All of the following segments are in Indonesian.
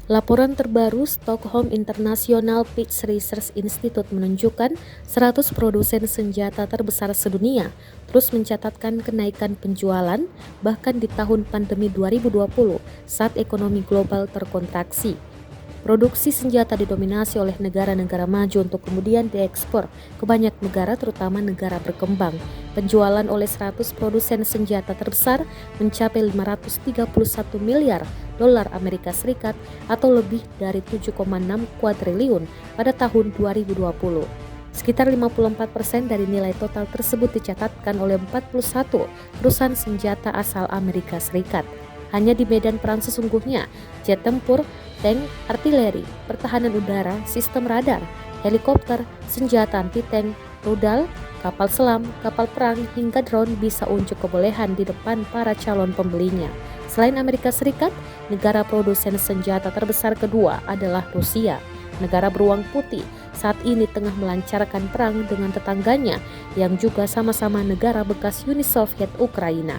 Laporan terbaru Stockholm International Peace Research Institute menunjukkan 100 produsen senjata terbesar sedunia terus mencatatkan kenaikan penjualan bahkan di tahun pandemi 2020 saat ekonomi global terkontraksi. Produksi senjata didominasi oleh negara-negara maju untuk kemudian diekspor ke banyak negara terutama negara berkembang. Penjualan oleh 100 produsen senjata terbesar mencapai 531 miliar dolar Amerika Serikat atau lebih dari 7,6 kuadriliun pada tahun 2020. Sekitar 54% dari nilai total tersebut dicatatkan oleh 41 perusahaan senjata asal Amerika Serikat. Hanya di medan perang sesungguhnya, jet tempur, tank, artileri, pertahanan udara, sistem radar, helikopter, senjata anti-tank, rudal, kapal selam, kapal perang, hingga drone bisa unjuk kebolehan di depan para calon pembelinya. Selain Amerika Serikat, negara produsen senjata terbesar kedua adalah Rusia. Negara beruang putih saat ini tengah melancarkan perang dengan tetangganya yang juga sama-sama negara bekas Uni Soviet, Ukraina.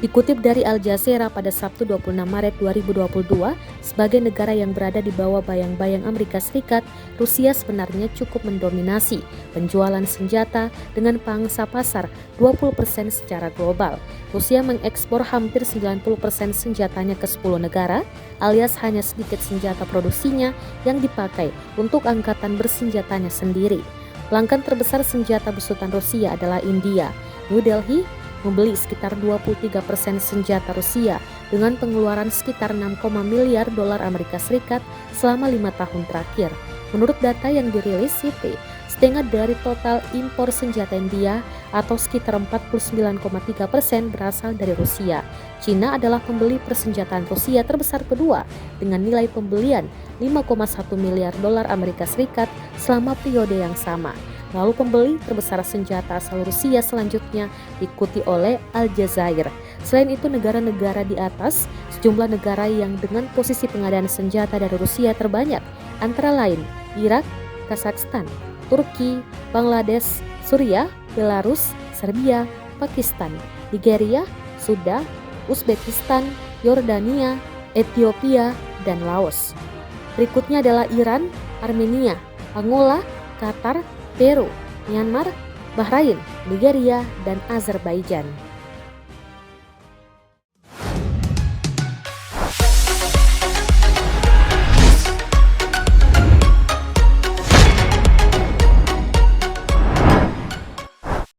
Dikutip dari Al Jazeera pada Sabtu 26 Maret 2022, sebagai negara yang berada di bawah bayang-bayang Amerika Serikat, Rusia sebenarnya cukup mendominasi penjualan senjata dengan pangsa pasar 20% secara global. Rusia mengekspor hampir 90% senjatanya ke 10 negara, alias hanya sedikit senjata produksinya yang dipakai untuk angkatan bersenjatanya sendiri. Pelanggan terbesar senjata besutan Rusia adalah India. New Delhi membeli sekitar 23% senjata Rusia dengan pengeluaran sekitar 6, miliar dolar Amerika Serikat selama 5 tahun terakhir. Menurut data yang dirilis Citi, setengah dari total impor senjata India atau sekitar 49,3% berasal dari Rusia. Cina adalah pembeli persenjataan Rusia terbesar kedua dengan nilai pembelian 5,1 miliar dolar Amerika Serikat selama periode yang sama. Lalu pembeli terbesar senjata asal Rusia selanjutnya diikuti oleh Aljazair. Selain itu negara-negara di atas, sejumlah negara yang dengan posisi pengadaan senjata dari Rusia terbanyak, antara lain Irak, Kazakhstan, Turki, Bangladesh, Suriah, Belarus, Serbia, Pakistan, Nigeria, Sudan, Uzbekistan, Yordania, Ethiopia, dan Laos. Berikutnya adalah Iran, Armenia, Angola, Qatar, Peru, Myanmar, Bahrain, Nigeria, dan Azerbaijan.